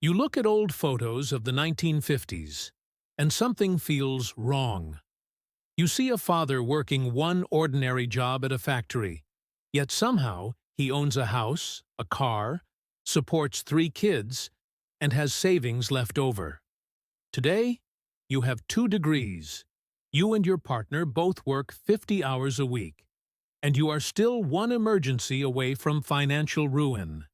You look at old photos of the 1950s, and something feels wrong. You see a father working one ordinary job at a factory, yet somehow he owns a house, a car, supports 3 kids, and has savings left over. Today, you have 2 degrees. You and your partner both work 50 hours a week, and you are still one emergency away from financial ruin.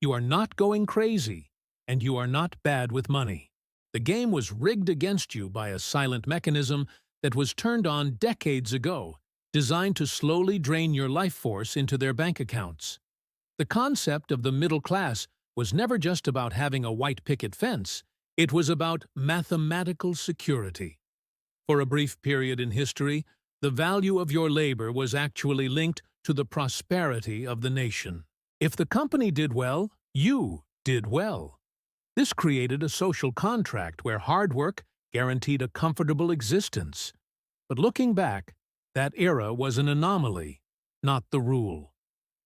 You are not going crazy, and you are not bad with money. The game was rigged against you by a silent mechanism that was turned on decades ago, designed to slowly drain your life force into their bank accounts. The concept of the middle class was never just about having a white picket fence. It was about mathematical security. For a brief period in history, the value of your labor was actually linked to the prosperity of the nation. If the company did well, you did well. This created a social contract where hard work guaranteed a comfortable existence. But looking back, that era was an anomaly, not the rule.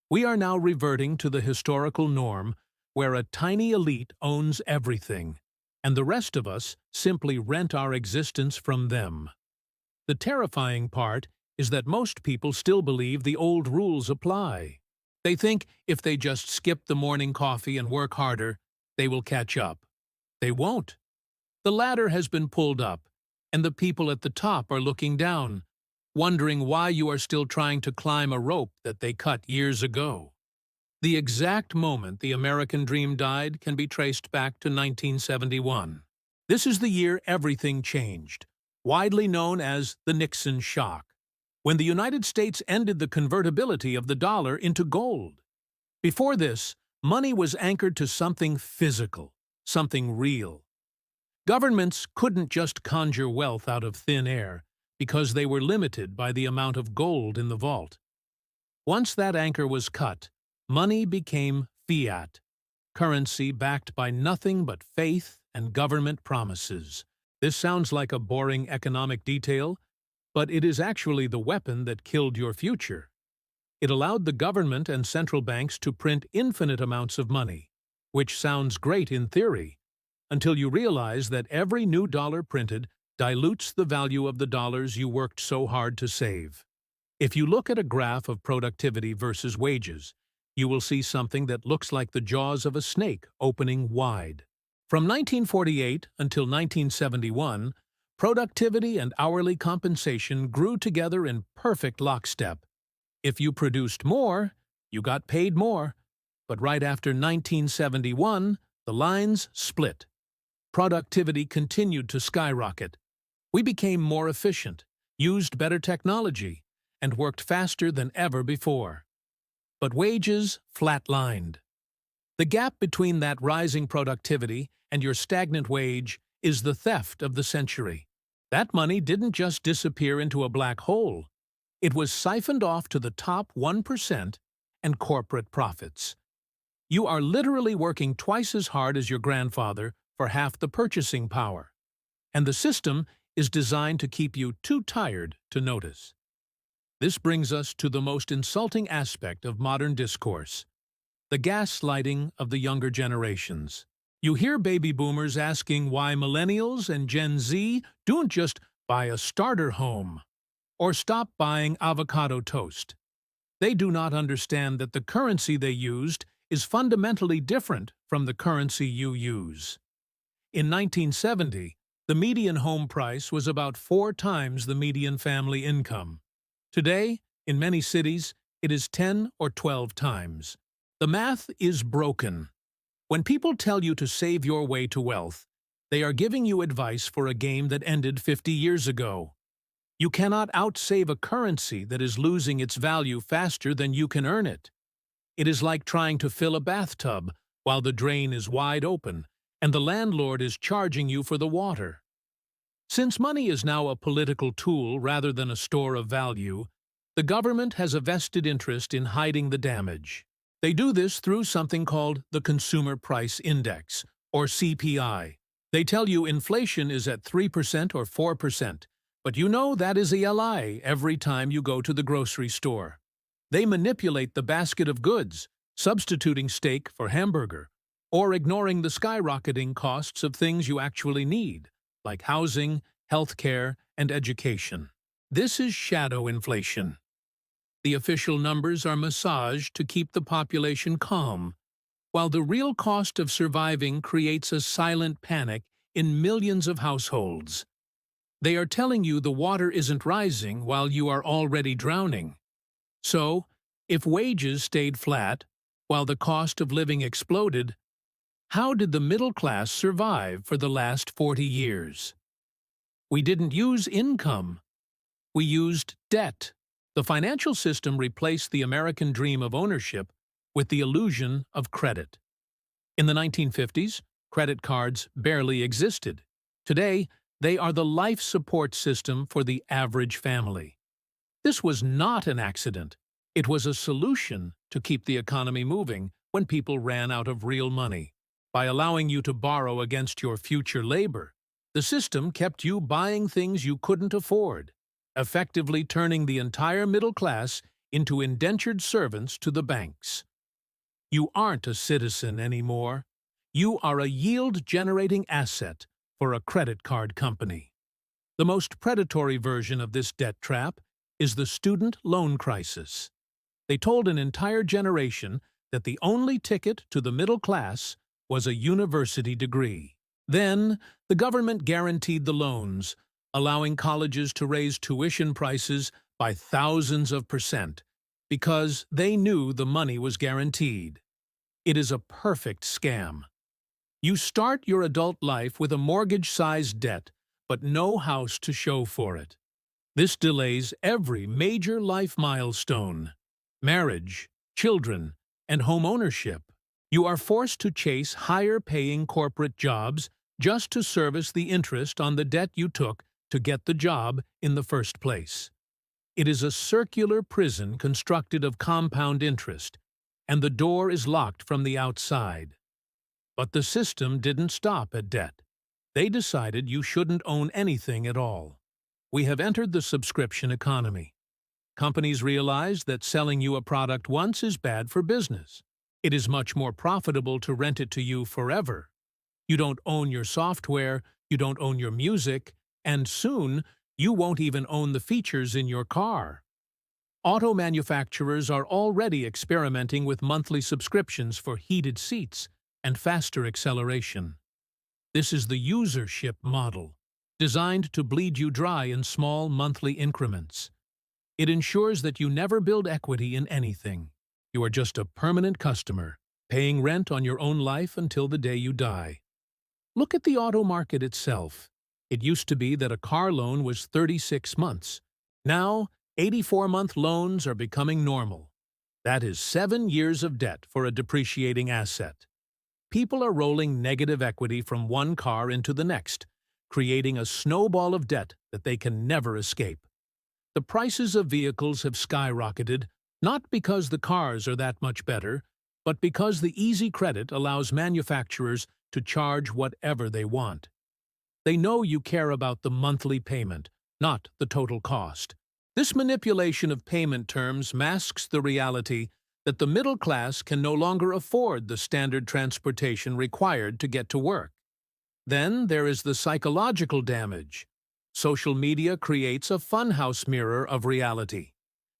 We are now reverting to the historical norm where a tiny elite owns everything, and the rest of us simply rent our existence from them. The terrifying part is that most people still believe the old rules apply. They think if they just skip the morning coffee and work harder, they will catch up. They won't. The ladder has been pulled up, and the people at the top are looking down, wondering why you are still trying to climb a rope that they cut years ago. The exact moment the American dream died can be traced back to 1971. This is the year everything changed, widely known as the Nixon shock, when the United States ended the convertibility of the dollar into gold. Before this, money was anchored to something physical, something real. Governments couldn't just conjure wealth out of thin air because they were limited by the amount of gold in the vault. Once that anchor was cut, money became fiat, currency backed by nothing but faith and government promises. This sounds like a boring economic detail, but it is actually the weapon that killed your future. It allowed the government and central banks to print infinite amounts of money, which sounds great in theory, until you realize that every new dollar printed dilutes the value of the dollars you worked so hard to save. If you look at a graph of productivity versus wages, you will see something that looks like the jaws of a snake opening wide. From 1948 until 1971, productivity and hourly compensation grew together in perfect lockstep. If you produced more, you got paid more. But right after 1971, the lines split. Productivity continued to skyrocket. We became more efficient, used better technology, and worked faster than ever before. But wages flatlined. The gap between that rising productivity and your stagnant wage is the theft of the century. That money didn't just disappear into a black hole. It was siphoned off to the top 1% and corporate profits. You are literally working twice as hard as your grandfather for half the purchasing power. And the system is designed to keep you too tired to notice. This brings us to the most insulting aspect of modern discourse, the gaslighting of the younger generations. You hear baby boomers asking why millennials and Gen Z don't just buy a starter home or stop buying avocado toast. They do not understand that the currency they used is fundamentally different from the currency you use. In 1970, the median home price was about 4 times the median family income. Today, in many cities, it is 10 or 12 times. The math is broken. When people tell you to save your way to wealth, they are giving you advice for a game that ended 50 years ago. You cannot outsave a currency that is losing its value faster than you can earn it. It is like trying to fill a bathtub while the drain is wide open and the landlord is charging you for the water. Since money is now a political tool rather than a store of value, the government has a vested interest in hiding the damage. They do this through something called the Consumer Price Index, or CPI. They tell you inflation is at 3% or 4%, but you know that is a lie every time you go to the grocery store. They manipulate the basket of goods, substituting steak for hamburger, or ignoring the skyrocketing costs of things you actually need, like housing, healthcare, and education. This is shadow inflation. The official numbers are massaged to keep the population calm, while the real cost of surviving creates a silent panic in millions of households. They are telling you the water isn't rising while you are already drowning. So, if wages stayed flat, while the cost of living exploded, how did the middle class survive for the last 40 years? We didn't use income. We used debt. The financial system replaced the American dream of ownership with the illusion of credit. In the 1950s, credit cards barely existed. Today, they are the life support system for the average family. This was not an accident. It was a solution to keep the economy moving when people ran out of real money. By allowing you to borrow against your future labor, the system kept you buying things you couldn't afford, effectively turning the entire middle class into indentured servants to the banks. You aren't a citizen anymore. You are a yield-generating asset for a credit card company. The most predatory version of this debt trap is the student loan crisis. They told an entire generation that the only ticket to the middle class was a university degree. Then, the government guaranteed the loans, allowing colleges to raise tuition prices by thousands of %, because they knew the money was guaranteed. It is a perfect scam. You start your adult life with a mortgage-sized debt, but no house to show for it. This delays every major life milestone: marriage, children, and home ownership. You are forced to chase higher-paying corporate jobs just to service the interest on the debt you took to get the job in the first place. It is a circular prison constructed of compound interest, and the door is locked from the outside. But the system didn't stop at debt. They decided you shouldn't own anything at all. We have entered the subscription economy. Companies realize that selling you a product once is bad for business. It is much more profitable to rent it to you forever. You don't own your software, you don't own your music, and soon you won't even own the features in your car. Auto manufacturers are already experimenting with monthly subscriptions for heated seats and faster acceleration. This is the usership model, designed to bleed you dry in small monthly increments. It ensures that you never build equity in anything. You are just a permanent customer, paying rent on your own life until the day you die. Look at the auto market itself. It used to be that a car loan was 36 months. Now, 84-month loans are becoming normal. That is 7 years of debt for a depreciating asset. People are rolling negative equity from one car into the next, creating a snowball of debt that they can never escape. The prices of vehicles have skyrocketed, not because the cars are that much better, but because the easy credit allows manufacturers to charge whatever they want. They know you care about the monthly payment, not the total cost. This manipulation of payment terms masks the reality that the middle class can no longer afford the standard transportation required to get to work. Then there is the psychological damage. Social media creates a funhouse mirror of reality.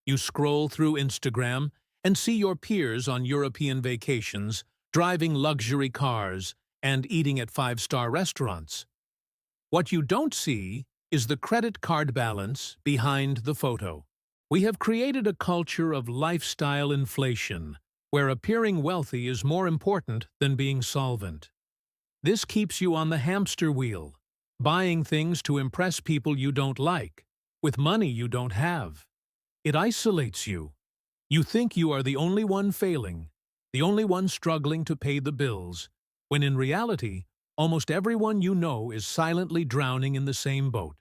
You scroll through Instagram and see your peers on European vacations, driving luxury cars, and eating at 5-star restaurants. What you don't see is the credit card balance behind the photo. We have created a culture of lifestyle inflation, where appearing wealthy is more important than being solvent. This keeps you on the hamster wheel, buying things to impress people you don't like, with money you don't have. It isolates you. You think you are the only one failing, the only one struggling to pay the bills, when in reality, almost everyone you know is silently drowning in the same boat.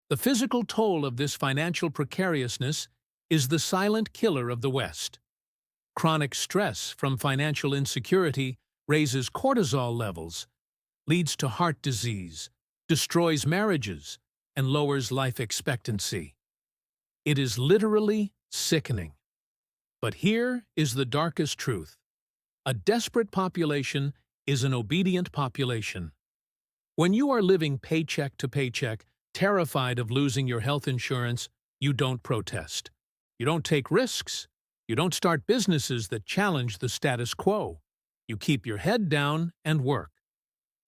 The physical toll of this financial precariousness is the silent killer of the West. Chronic stress from financial insecurity raises cortisol levels, leads to heart disease, destroys marriages, and lowers life expectancy. It is literally sickening. But here is the darkest truth. A desperate population is an obedient population. When you are living paycheck to paycheck, terrified of losing your health insurance, you don't protest. You don't take risks. You don't start businesses that challenge the status quo. You keep your head down and work.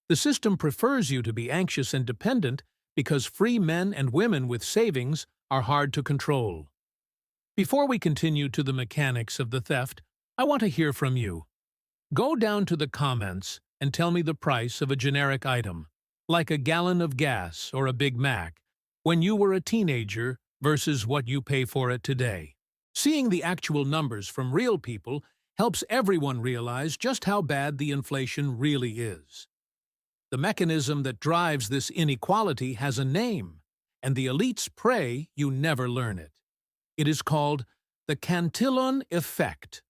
The system prefers you to be anxious and dependent because free men and women with savings are hard to control. Before we continue to the mechanics of the theft, I want to hear from you. Go down to the comments and tell me the price of a generic item, like a gallon of gas or a Big Mac, when you were a teenager versus what you pay for it today. Seeing the actual numbers from real people helps everyone realize just how bad the inflation really is. The mechanism that drives this inequality has a name, and the elites pray you never learn it. It is called the Cantillon effect.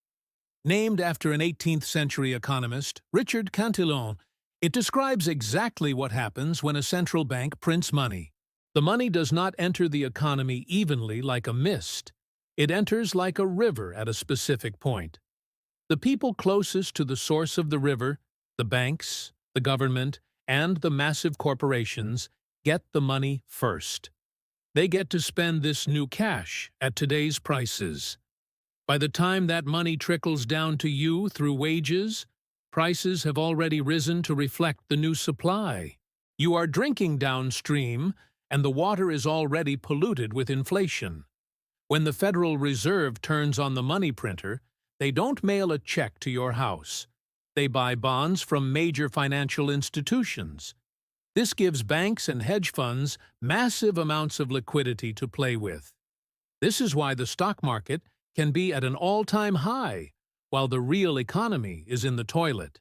Named after an 18th-century economist, Richard Cantillon, it describes exactly what happens when a central bank prints money. The money does not enter the economy evenly like a mist. It enters like a river at a specific point. The people closest to the source of the river, the banks, the government, and the massive corporations, get the money first. They get to spend this new cash at today's prices. By the time that money trickles down to you through wages, prices have already risen to reflect the new supply. You are drinking downstream, and the water is already polluted with inflation. When the Federal Reserve turns on the money printer, they don't mail a check to your house. They buy bonds from major financial institutions. This gives banks and hedge funds massive amounts of liquidity to play with. This is why the stock market can be at an all-time high, while the real economy is in the toilet.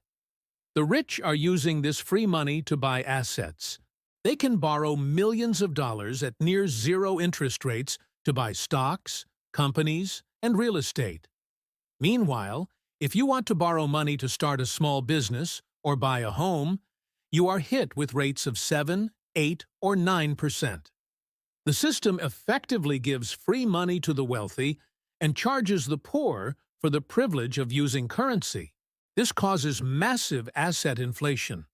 The rich are using this free money to buy assets. They can borrow millions of dollars at near zero interest rates to buy stocks, companies, and real estate. Meanwhile, if you want to borrow money to start a small business or buy a home, you are hit with rates of 7, 8, or 9%. The system effectively gives free money to the wealthy and charges the poor for the privilege of using currency. This causes massive asset inflation.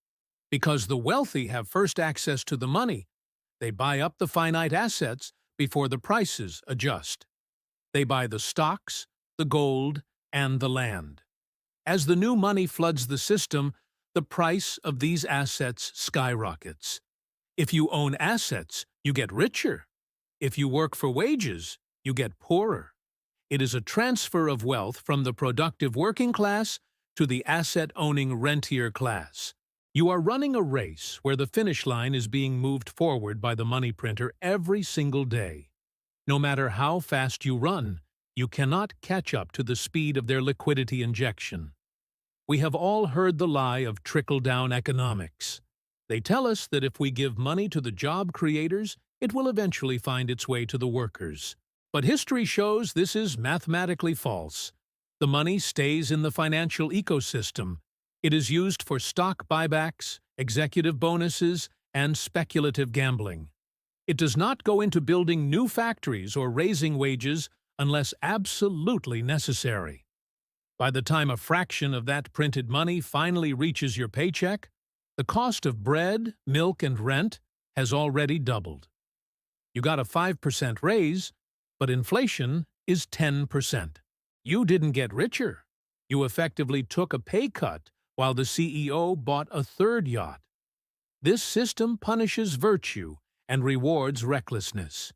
Because the wealthy have first access to the money, they buy up the finite assets before the prices adjust. They buy the stocks, the gold, and the land. As the new money floods the system, the price of these assets skyrockets. If you own assets, you get richer. If you work for wages, you get poorer. It is a transfer of wealth from the productive working class to the asset-owning rentier class. You are running a race where the finish line is being moved forward by the money printer every single day. No matter how fast you run, you cannot catch up to the speed of their liquidity injection. We have all heard the lie of trickle-down economics. They tell us that if we give money to the job creators, it will eventually find its way to the workers. But history shows this is mathematically false. The money stays in the financial ecosystem. It is used for stock buybacks, executive bonuses, and speculative gambling. It does not go into building new factories or raising wages unless absolutely necessary. By the time a fraction of that printed money finally reaches your paycheck, the cost of bread, milk, and rent has already doubled. You got a 5% raise, but inflation is 10%. You didn't get richer. You effectively took a pay cut while the CEO bought a third yacht. This system punishes virtue and rewards recklessness.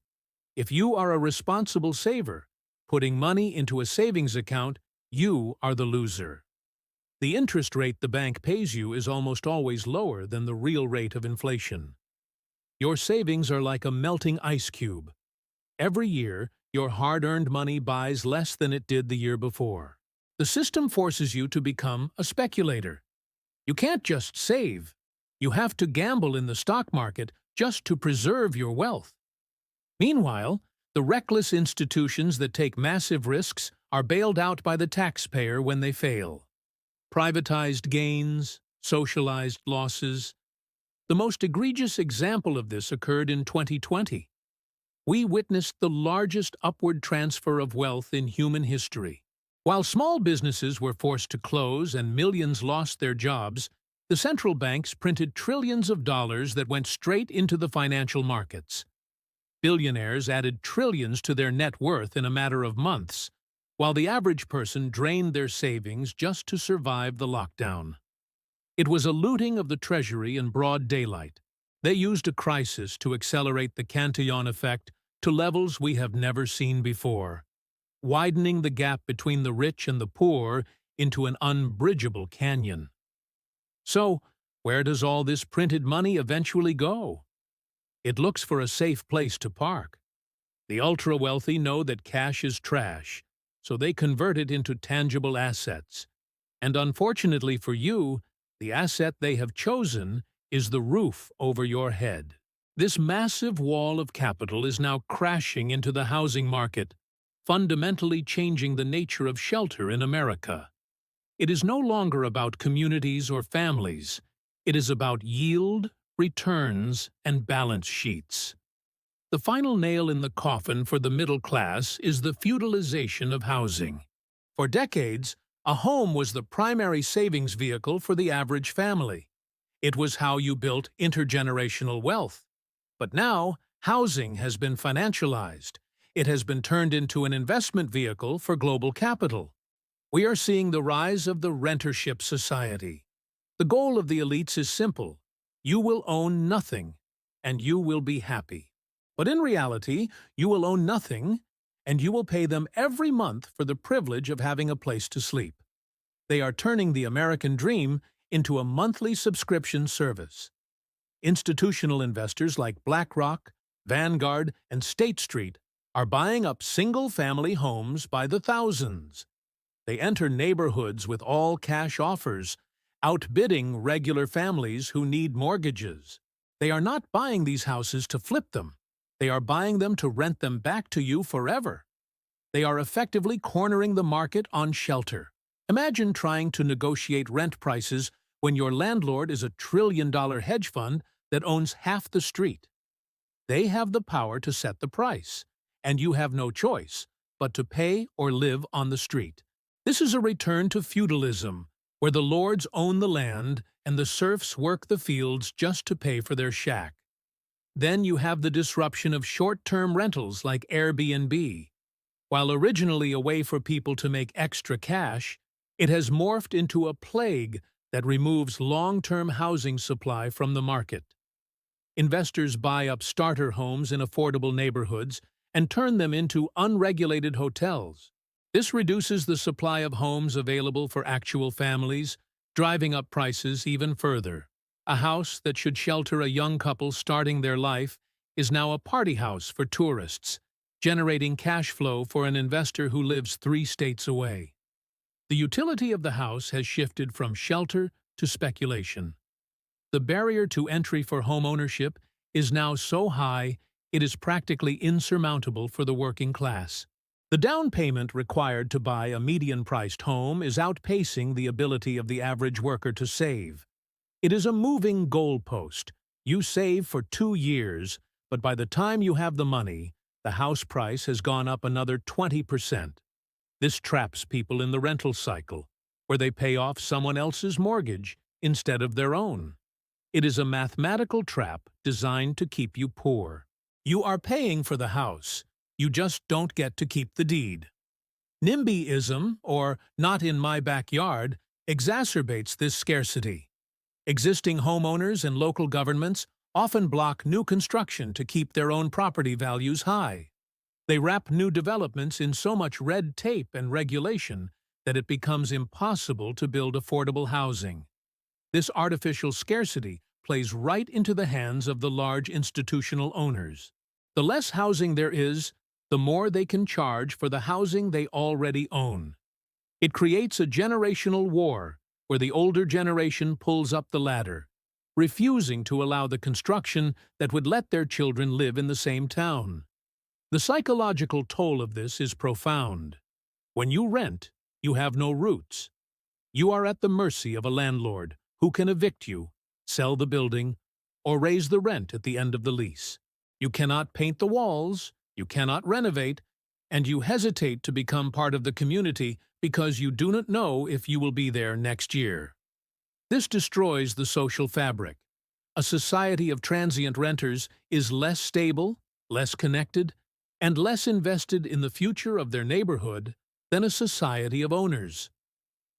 If you are a responsible saver, putting money into a savings account, you are the loser. The interest rate the bank pays you is almost always lower than the real rate of inflation. Your savings are like a melting ice cube. Every year, your hard-earned money buys less than it did the year before. The system forces you to become a speculator. You can't just save. You have to gamble in the stock market just to preserve your wealth. Meanwhile, the reckless institutions that take massive risks are bailed out by the taxpayer when they fail. Privatized gains, socialized losses. The most egregious example of this occurred in 2020. We witnessed the largest upward transfer of wealth in human history. While small businesses were forced to close and millions lost their jobs, The central banks printed trillions of dollars that went straight into the financial markets. Billionaires added trillions to their net worth in a matter of months, while the average person drained their savings just to survive the lockdown. It was a looting of the treasury in broad daylight. They used a crisis to accelerate the Cantillon effect to levels we have never seen before, widening the gap between the rich and the poor into an unbridgeable canyon. So, where does all this printed money eventually go? It looks for a safe place to park. The ultra-wealthy know that cash is trash, so they convert it into tangible assets. And unfortunately for you, the asset they have chosen is the roof over your head. This massive wall of capital is now crashing into the housing market, fundamentally changing the nature of shelter in America. It is no longer about communities or families. It is about yield, returns, and balance sheets. The final nail in the coffin for the middle class is the feudalization of housing. For decades, a home was the primary savings vehicle for the average family. It was how you built intergenerational wealth. But now, housing has been financialized. It has been turned into an investment vehicle for global capital. We are seeing the rise of the rentership society. The goal of the elites is simple. You will own nothing, and you will be happy. But in reality, you will own nothing, and you will pay them every month for the privilege of having a place to sleep. They are turning the American dream into a monthly subscription service. Institutional investors like BlackRock, Vanguard, and State Street are buying up single-family homes by the thousands. They enter neighborhoods with all-cash offers, outbidding regular families who need mortgages. They are not buying these houses to flip them. They are buying them to rent them back to you forever. They are effectively cornering the market on shelter. Imagine trying to negotiate rent prices when your landlord is a trillion-dollar hedge fund that owns half the street. They have the power to set the price, and you have no choice but to pay or live on the street. This is a return to feudalism, where the lords own the land and the serfs work the fields just to pay for their shack. Then you have the disruption of short-term rentals like Airbnb. While originally a way for people to make extra cash, it has morphed into a plague that removes long-term housing supply from the market. Investors buy up starter homes in affordable neighborhoods and turn them into unregulated hotels. This reduces the supply of homes available for actual families, driving up prices even further. A house that should shelter a young couple starting their life is now a party house for tourists, generating cash flow for an investor who lives 3 states away. The utility of the house has shifted from shelter to speculation. The barrier to entry for home ownership is now so high it is practically insurmountable for the working class. The down payment required to buy a median-priced home is outpacing the ability of the average worker to save. It is a moving goalpost. You save for 2 years, but by the time you have the money, the house price has gone up another 20%. This traps people in the rental cycle, where they pay off someone else's mortgage instead of their own. It is a mathematical trap designed to keep you poor. You are paying for the house. You just don't get to keep the deed. NIMBYism, or not in my backyard, exacerbates this scarcity. Existing homeowners and local governments often block new construction to keep their own property values high. They wrap new developments in so much red tape and regulation that it becomes impossible to build affordable housing. This artificial scarcity plays right into the hands of the large institutional owners. The less housing there is, the more they can charge for the housing they already own. It creates a generational war where the older generation pulls up the ladder, refusing to allow the construction that would let their children live in the same town. The psychological toll of this is profound. When you rent, you have no roots. You are at the mercy of a landlord who can evict you, sell the building, or raise the rent at the end of the lease. You cannot paint the walls, you cannot renovate, and you hesitate to become part of the community because you do not know if you will be there next year. This destroys the social fabric. A society of transient renters is less stable, less connected, and less invested in the future of their neighborhood than a society of owners.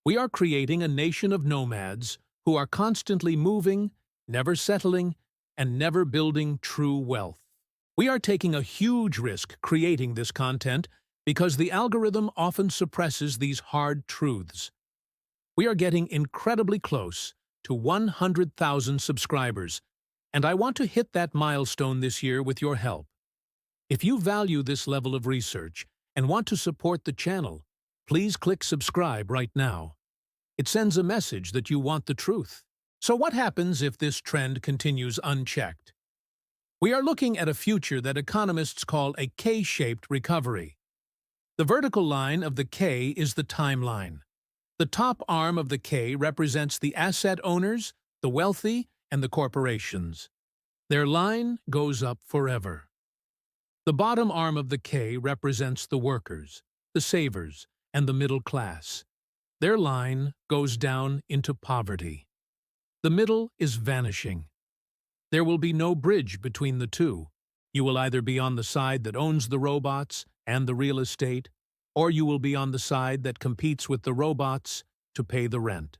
We are creating a nation of nomads who are constantly moving, never settling, and never building true wealth. We are taking a huge risk creating this content because the algorithm often suppresses these hard truths. We are getting incredibly close to 100,000 subscribers, and I want to hit that milestone this year with your help. If you value this level of research and want to support the channel, please click subscribe right now. It sends a message that you want the truth. So what happens if this trend continues unchecked? We are looking at a future that economists call a K-shaped recovery. The vertical line of the K is the timeline. The top arm of the K represents the asset owners, the wealthy, and the corporations. Their line goes up forever. The bottom arm of the K represents the workers, the savers, and the middle class. Their line goes down into poverty. The middle is vanishing. There will be no bridge between the two. You will either be on the side that owns the robots and the real estate, or you will be on the side that competes with the robots to pay the rent.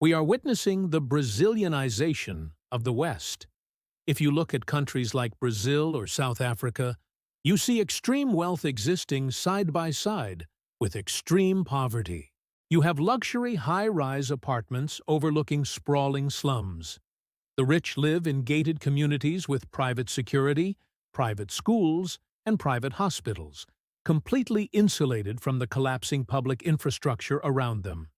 We are witnessing the Brazilianization of the West. If you look at countries like Brazil or South Africa, you see extreme wealth existing side by side with extreme poverty. You have luxury high-rise apartments overlooking sprawling slums. The rich live in gated communities with private security, private schools, and private hospitals, completely insulated from the collapsing public infrastructure around them.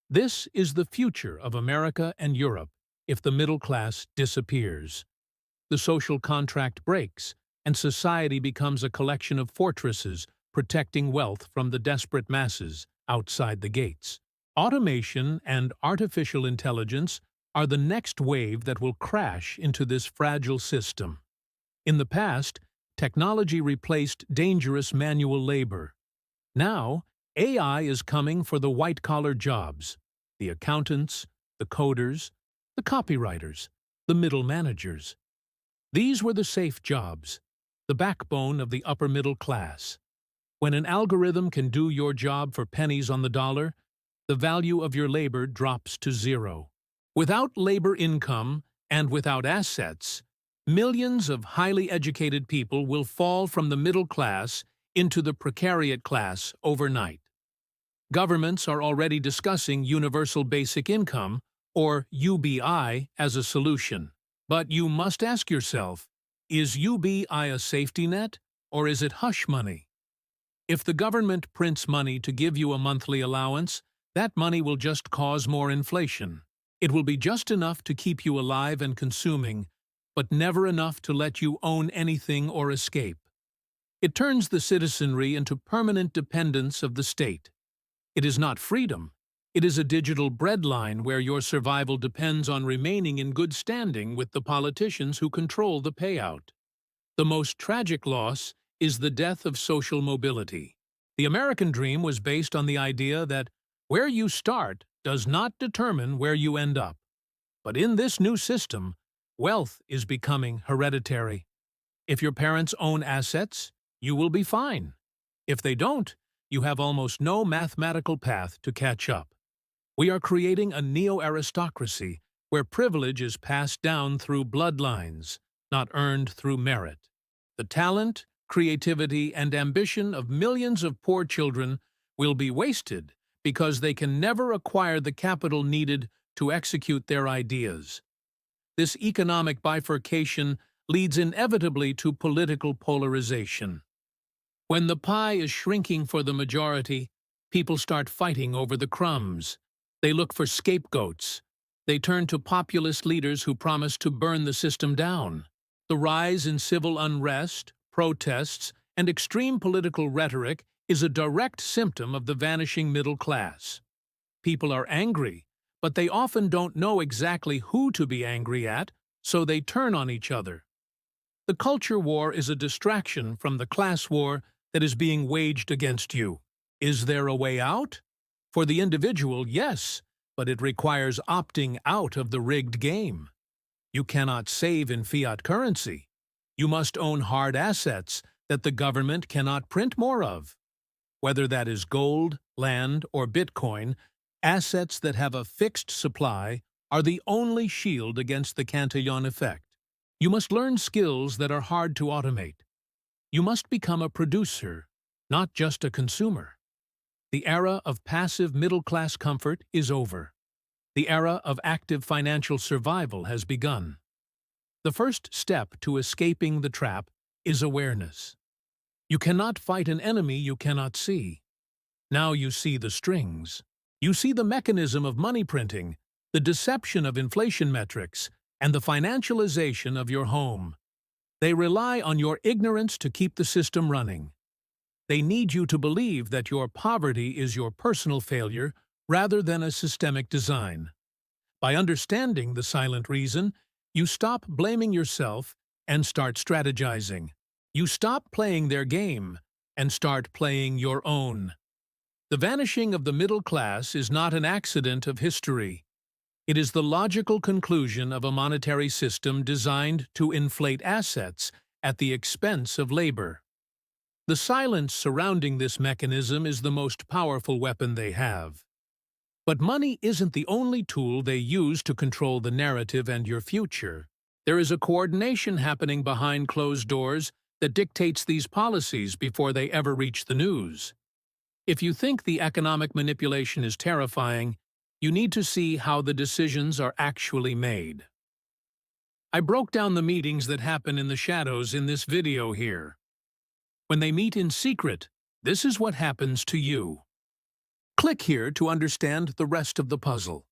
This is the future of America and Europe if the middle class disappears. The social contract breaks, and society becomes a collection of fortresses protecting wealth from the desperate masses outside the gates. Automation and artificial intelligence are the next wave that will crash into this fragile system. In the past, technology replaced dangerous manual labor. Now, AI is coming for the white-collar jobs, the accountants, the coders, the copywriters, the middle managers. These were the safe jobs, the backbone of the upper middle class. When an algorithm can do your job for pennies on the dollar, the value of your labor drops to zero. Without labor income and without assets, millions of highly educated people will fall from the middle class into the precariat class overnight. Governments are already discussing universal basic income, or UBI, as a solution. But you must ask yourself, is UBI a safety net, or is it hush money? If the government prints money to give you a monthly allowance, that money will just cause more inflation. It will be just enough to keep you alive and consuming, but never enough to let you own anything or escape. It turns the citizenry into permanent dependents of the state. It is not freedom. It is a digital breadline where your survival depends on remaining in good standing with the politicians who control the payout. The most tragic loss is the death of social mobility. The American dream was based on the idea that where you start does not determine where you end up. But in this new system, wealth is becoming hereditary. If your parents own assets, you will be fine. If they don't, you have almost no mathematical path to catch up. We are creating a neo-aristocracy where privilege is passed down through bloodlines, not earned through merit. The talent, creativity, and ambition of millions of poor children will be wasted because they can never acquire the capital needed to execute their ideas. This economic bifurcation leads inevitably to political polarization. When the pie is shrinking for the majority, people start fighting over the crumbs. They look for scapegoats. They turn to populist leaders who promise to burn the system down. The rise in civil unrest, protests, and extreme political rhetoric is a direct symptom of the vanishing middle class. People are angry, but they often don't know exactly who to be angry at, so they turn on each other. The culture war is a distraction from the class war that is being waged against you. Is there a way out? For the individual, yes, but it requires opting out of the rigged game. You cannot save in fiat currency. You must own hard assets that the government cannot print more of. Whether that is gold, land, or Bitcoin, assets that have a fixed supply are the only shield against the Cantillon effect. You must learn skills that are hard to automate. You must become a producer, not just a consumer. The era of passive middle-class comfort is over. The era of active financial survival has begun. The first step to escaping the trap is awareness. You cannot fight an enemy you cannot see. Now you see the strings. You see the mechanism of money printing, the deception of inflation metrics, and the financialization of your home. They rely on your ignorance to keep the system running. They need you to believe that your poverty is your personal failure rather than a systemic design. By understanding the silent reason, you stop blaming yourself and start strategizing. You stop playing their game and start playing your own. The vanishing of the middle class is not an accident of history. It is the logical conclusion of a monetary system designed to inflate assets at the expense of labor. The silence surrounding this mechanism is the most powerful weapon they have. But money isn't the only tool they use to control the narrative and your future. There is a coordination happening behind closed doors that dictates these policies before they ever reach the news. If you think the economic manipulation is terrifying, you need to see how the decisions are actually made. I broke down the meetings that happen in the shadows in this video here. When they meet in secret, this is what happens to you. Click here to understand the rest of the puzzle.